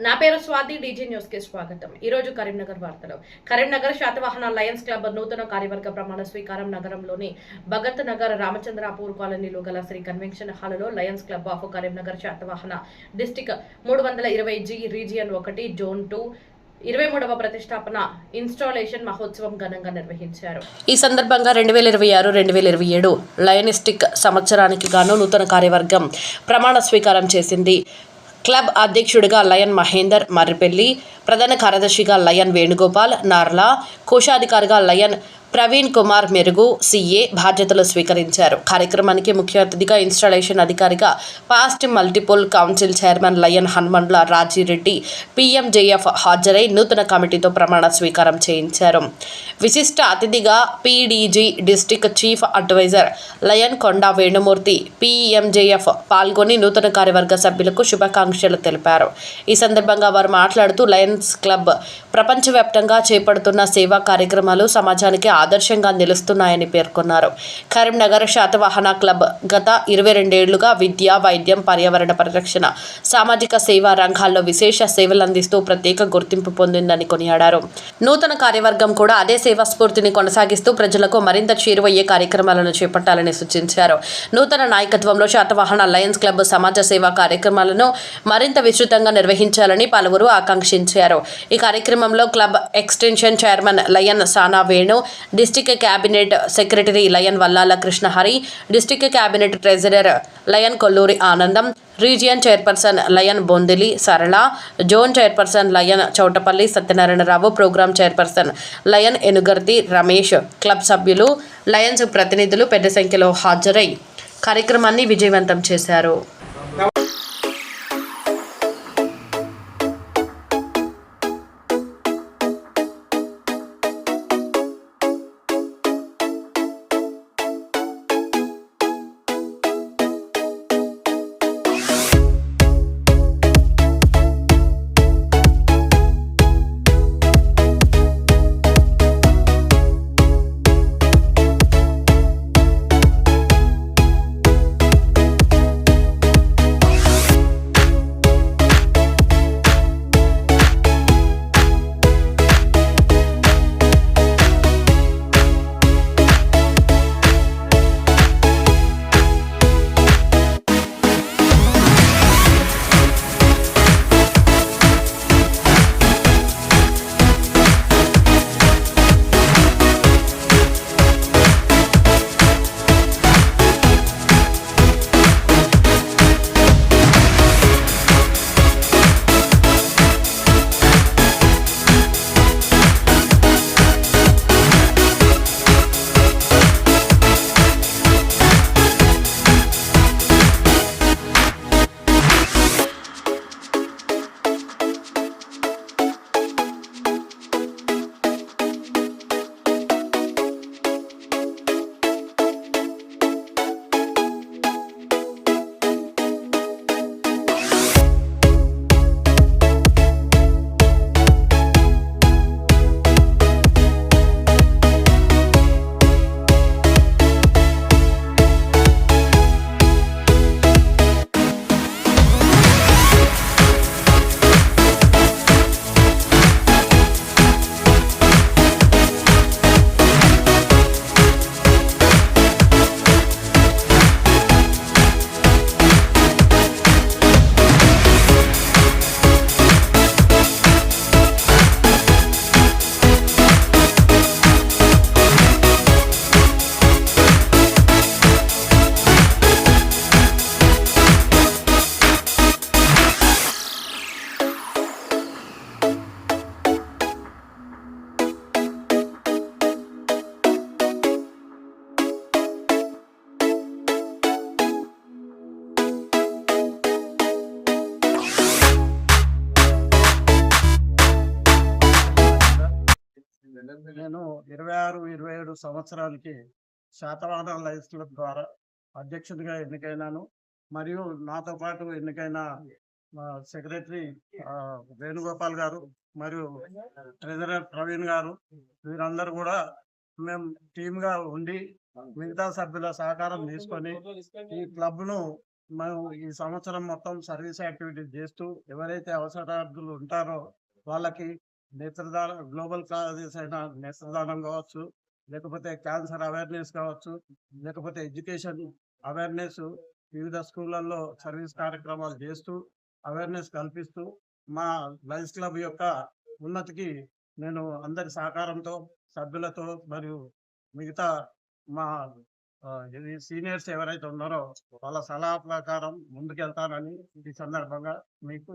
నా పేరు Swathi, DG news కి స్వాగతం. ఈ రోజు కరీంనగర్ వార్తలు. కరీంనగర్ శాతవాహన లయన్స్ క్లబ్ నూతన కార్యవర్గ ప్రమాణ స్వీకారం నగరంలోని భగత్ నగర్ రామచంద్రాపూర్ కాలనీలో గల శ్రీ కన్వెన్షన్ హాలులో lions club of Karimnagar Satavahana district 320G region 1 zone 2 23వ ప్రతిష్టాపన ఇన్స్టాలేషన్ మహోత్సవం ఘనంగా నిర్వహించారు. ఈ సందర్భంగా 2026-2027 లయనిస్టిక్ సంవత్సరానికి గాను నూతన కార్యవర్గం ప్రమాణ స్వీకారం చేసింది. క్లబ్ అధ్యక్షుడిగా లయన్ మహేందర్ మర్రిపెల్లి, ప్రధాన కార్యదర్శిగా లయన్ వేణుగోపాల్ నార్లా, కోశాధికారిగా లయన్ ప్రవీణ్ కుమార్ మెరుగు సిఏ బాధ్యతలు స్వీకరించారు. కార్యక్రమానికి ముఖ్య అతిథిగా ఇన్స్టాలేషన్ అధికారిగా past multiple council chairman lion Hanumandla Rajireddy PMJF హాజరై నూతన కమిటీతో ప్రమాణ స్వీకారం చేయించారు. విశిష్ట అతిథిగా PDG district chief adviser lion Konda Venumurthy PMJF పాల్గొని నూతన కార్యవర్గ సభ్యులకు శుభాకాంక్షలు తెలిపారు. ఈ సందర్భంగా వారు మాట్లాడుతూ లయన్స్ క్లబ్ ప్రపంచవ్యాప్తంగా చేపడుతున్న సేవా కార్యక్రమాలు సమాజానికి ఆదర్శంగా నిలుస్తున్నాయని పేర్కొన్నారు. కరీంనగర్ శాతవాహన క్లబ్ గత 22 ఏళ్లుగా విద్య, వైద్యం, పర్యావరణ పరిరక్షణ, సామాజిక సేవా రంగాల్లో విశేష సేవలందిస్తూ ప్రత్యేక గుర్తింపు పొందిందని కొనియాడారు. నూతన కార్యవర్గం కూడా అదే సేవా స్ఫూర్తిని కొనసాగిస్తూ ప్రజలకు మరింత చేరువయ్యే కార్యక్రమాలను చేపట్టాలని సూచించారు. నూతన నాయకత్వంలో శాతవాహన లయన్స్ క్లబ్ సమాజ సేవా కార్యక్రమాలను మరింత విస్తృతంగా నిర్వహించాలని పలువురు ఆకాంక్షించారు. ఈ కార్యక్రమంలో club extension chairman lion Sana Venu, district cabinet secretary lion Vallala Krishnahari, district cabinet treasurer lion Kolluri Anandam, region chairperson lion Bondili Sarala, zone chairperson lion Chautapalli Satyanarayanarao, program chairperson lion Enugarthi Ramesh, club సభ్యులు, లయన్స్ ప్రతినిధులు పెద్ద సంఖ్యలో హాజరై కార్యక్రమాన్ని విజయవంతం చేశారు. నేను 26-27 సంవత్సరాలకి శాతవాహన లయన్స్ క్లబ్ ద్వారా అధ్యక్షుడిగా ఎన్నికైనాను. మరియు నాతో పాటు ఎన్నికైన సెక్రటరీ వేణుగోపాల్ గారు మరియు ట్రెజరర్ ప్రవీణ్ గారు, వీరందరూ కూడా మేము టీమ్గా ఉండి మిగతా సభ్యుల సహకారం తీసుకొని ఈ క్లబ్ను మేము ఈ సంవత్సరం మొత్తం సర్వీస్ యాక్టివిటీస్ చేస్తూ ఎవరైతే అవసరార్థులు ఉంటారో వాళ్ళకి నేత్రదానం, గ్లోబల్ కాజెస్ అయిన నేత్రదానం కావచ్చు, లేకపోతే క్యాన్సర్ అవేర్నెస్ కావచ్చు, లేకపోతే ఎడ్యుకేషన్ అవేర్నెస్, వివిధ స్కూళ్ళల్లో సర్వీస్ కార్యక్రమాలు చేస్తూ అవేర్నెస్ కల్పిస్తూ మా లయన్స్ క్లబ్ యొక్క ఉన్నతికి నేను అందరి సహకారంతో, సభ్యులతో మరియు మిగతా మా ఇది సీనియర్స్ ఎవరైతే ఉన్నారో వాళ్ళ సలహా ప్రకారం ముందుకెళ్తానని ఈ సందర్భంగా మీకు